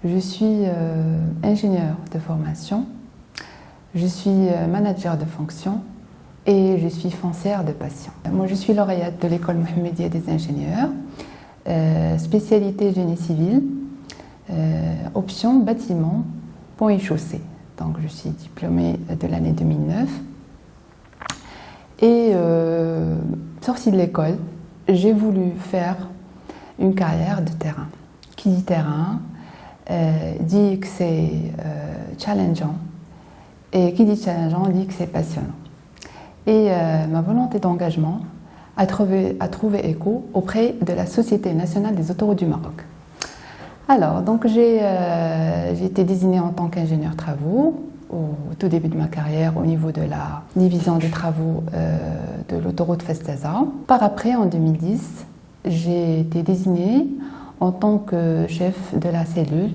Je suis ingénieure de formation, je suis manager de fonction et je suis foncière de passion. Moi, je suis lauréate de l'école Mohammedia des ingénieurs, spécialité génie civil, option bâtiment, pont et chaussée. Donc, je suis diplômée de l'année 2009. Et sortie de l'école, j'ai voulu faire une carrière de terrain. Qui dit terrain dit que c'est challengeant, et qui dit challengeant dit que c'est passionnant. Et ma volonté d'engagement a trouvé écho auprès de la Société nationale des autoroutes du Maroc. Alors, donc j'ai été désignée en tant qu'ingénieur travaux au tout début de ma carrière au niveau de la division des travaux de l'autoroute Festaza. Par après, en 2010, j'ai été désignée en tant que chef de la cellule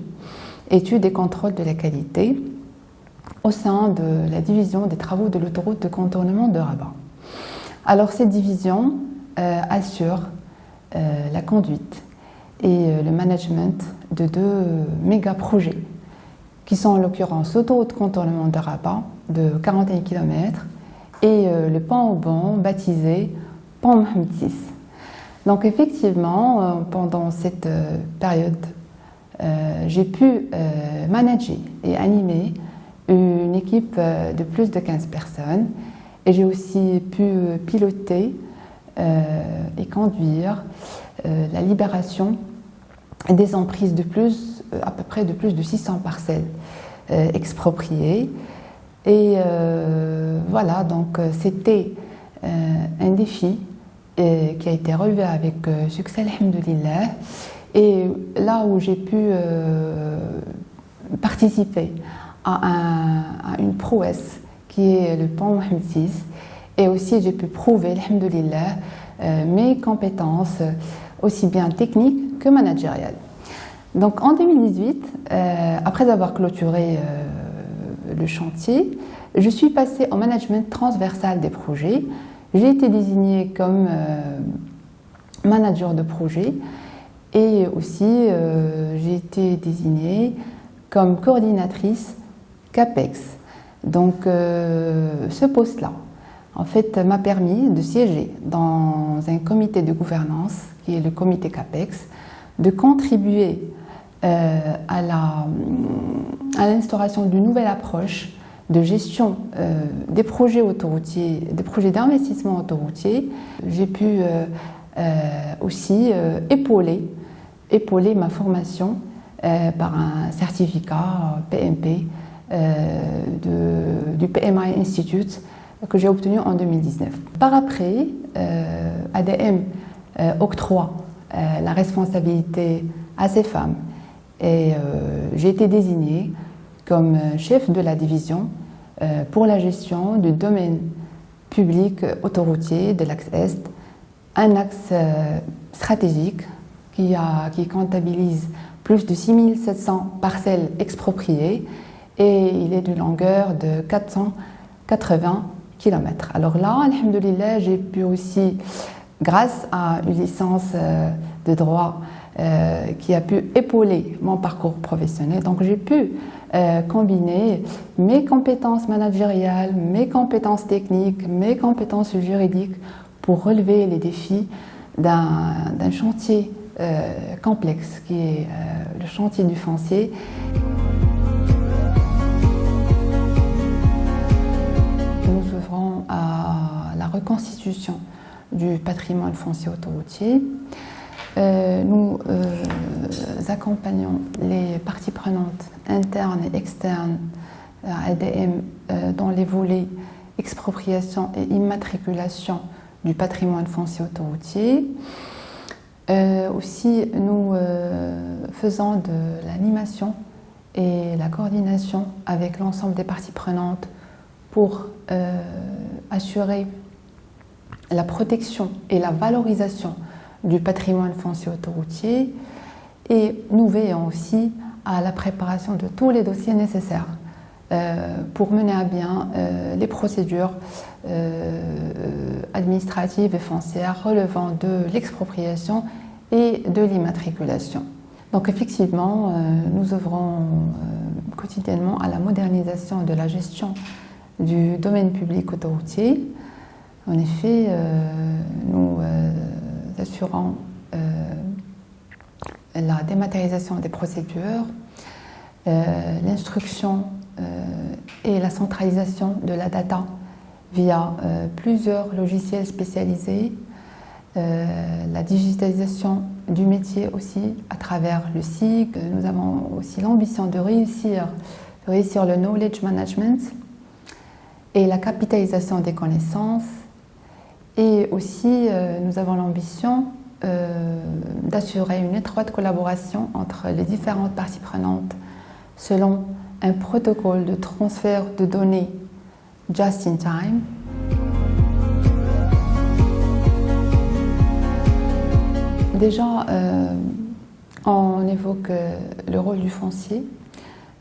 études et contrôle de la qualité au sein de la division des travaux de l'autoroute de contournement de Rabat. Alors, cette division assure la conduite et le management de deux méga projets qui sont en l'occurrence l'autoroute contournement de Rabat de 41 km et le pont au banc baptisé Pont Mohamed VI. Donc effectivement, pendant cette période, j'ai pu manager et animer une équipe de plus de 15 personnes et j'ai aussi pu piloter et conduire la libération des emprises de à peu près de plus de 600 parcelles expropriées. Et voilà, donc c'était un défi qui a été relevé avec succès, alhamdoulilah. Et là où j'ai pu participer à une prouesse qui est le pont Mohamed VI, et aussi j'ai pu prouver, alhamdoulilah, mes compétences aussi bien techniques que managériales. Donc en 2018, après avoir clôturé le chantier, je suis passée au management transversal des projets. J'ai été désignée comme manager de projet et aussi j'ai été désignée comme coordinatrice CAPEX. Donc ce poste-là, en fait, m'a permis de siéger dans un comité de gouvernance qui est le comité CAPEX, de contribuer à l'instauration d'une nouvelle approche de gestion des projets autoroutiers, des projets d'investissement autoroutier. J'ai pu aussi épauler ma formation par un certificat PMP du PMI Institute que j'ai obtenu en 2019. Par après, ADM octroie la responsabilité à ces femmes et j'ai été désignée comme chef de la division pour la gestion du domaine public autoroutier de l'axe Est, un axe stratégique qui comptabilise plus de 6700 parcelles expropriées et il est d'une longueur de 480 km. Alors là, alhamdoulilah, j'ai pu aussi, grâce à une licence de droit qui a pu épauler mon parcours professionnel, donc j'ai pu combiner mes compétences managériales, mes compétences techniques, mes compétences juridiques pour relever les défis d'un chantier complexe qui est le chantier du foncier. Nous œuvrons à la reconstitution du patrimoine foncier autoroutier. Nous accompagnons les parties prenantes internes et externes à ADM dans les volets expropriation et immatriculation du patrimoine foncier autoroutier. Aussi, nous faisons de l'animation et la coordination avec l'ensemble des parties prenantes pour assurer la protection et la valorisation du patrimoine foncier autoroutier, et nous veillons aussi à la préparation de tous les dossiers nécessaires pour mener à bien les procédures administratives et foncières relevant de l'expropriation et de l'immatriculation. Donc effectivement, nous œuvrons quotidiennement à la modernisation de la gestion du domaine public autoroutier. En effet, nous assurons la dématérialisation des procédures, l'instruction et la centralisation de la data via plusieurs logiciels spécialisés, la digitalisation du métier aussi à travers le SIG. Nous avons aussi l'ambition de réussir le knowledge management et la capitalisation des connaissances. Et aussi, nous avons l'ambition d'assurer une étroite collaboration entre les différentes parties prenantes selon un protocole de transfert de données just in time. Déjà, on évoque le rôle du foncier.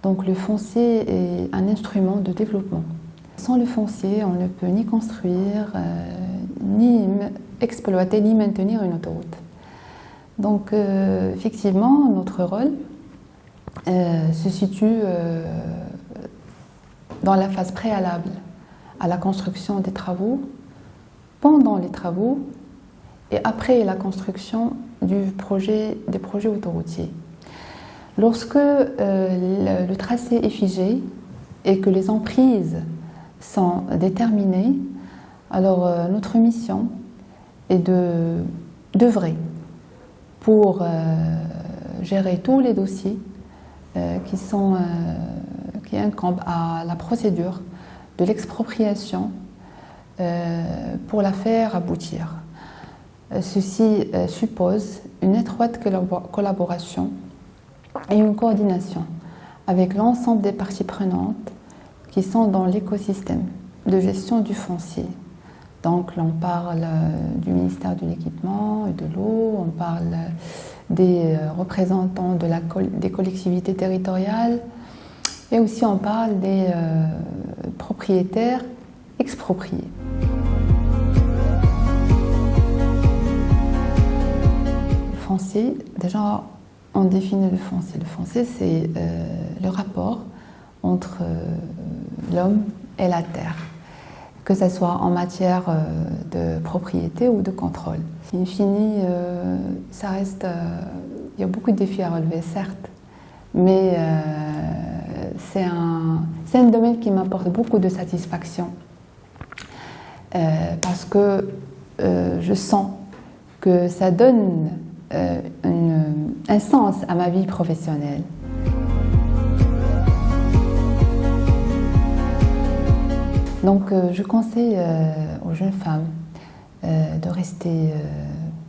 Donc le foncier est un instrument de développement. Sans le foncier, on ne peut ni construire, ni exploiter, ni maintenir une autoroute. Donc effectivement, notre rôle se situe dans la phase préalable à la construction des travaux, pendant les travaux et après la construction des projets autoroutiers. Lorsque le tracé est figé et que les emprises sont déterminées, alors notre mission est d'œuvrer pour gérer tous les dossiers qui incombent à la procédure de l'expropriation pour la faire aboutir. Ceci suppose une étroite collaboration et une coordination avec l'ensemble des parties prenantes qui sont dans l'écosystème de gestion du foncier. Donc on parle du ministère de l'Équipement et de l'Eau, on parle des représentants des collectivités territoriales et aussi on parle des propriétaires expropriés. Le foncier, déjà on définit le foncier. Le foncier, c'est le rapport entre l'homme et la terre, que ce soit en matière de propriété ou de contrôle. In fine, ça reste, il y a beaucoup de défis à relever, certes, mais c'est un domaine qui m'apporte beaucoup de satisfaction parce que je sens que ça donne un sens à ma vie professionnelle. Donc je conseille aux jeunes femmes de rester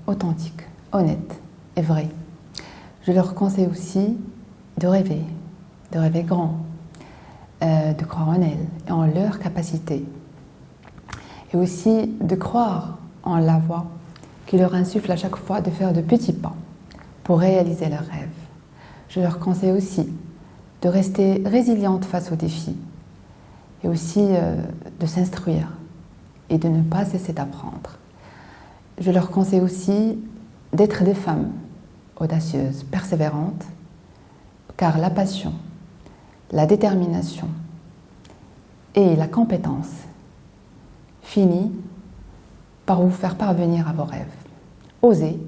authentiques, honnêtes et vraies. Je leur conseille aussi de rêver grand, de croire en elles et en leurs capacités. Et aussi de croire en la voie qui leur insuffle à chaque fois de faire de petits pas pour réaliser leurs rêves. Je leur conseille aussi de rester résilientes face aux défis et aussi de s'instruire et de ne pas cesser d'apprendre. Je leur conseille aussi d'être des femmes audacieuses, persévérantes, car la passion, la détermination et la compétence finit par vous faire parvenir à vos rêves. Osez,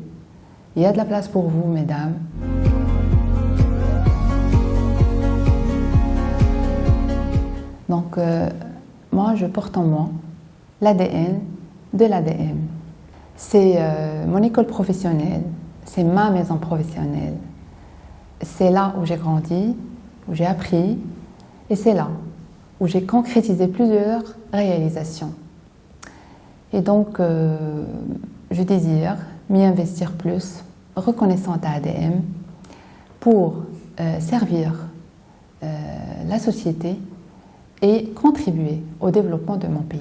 il y a de la place pour vous, mesdames. Donc, moi, je porte en moi l'ADN de l'ADM. C'est mon école professionnelle, c'est ma maison professionnelle. C'est là où j'ai grandi, où j'ai appris, et c'est là où j'ai concrétisé plusieurs réalisations. Et donc, je désire m'y investir plus, reconnaissante à ADM, pour servir la société et contribuer au développement de mon pays.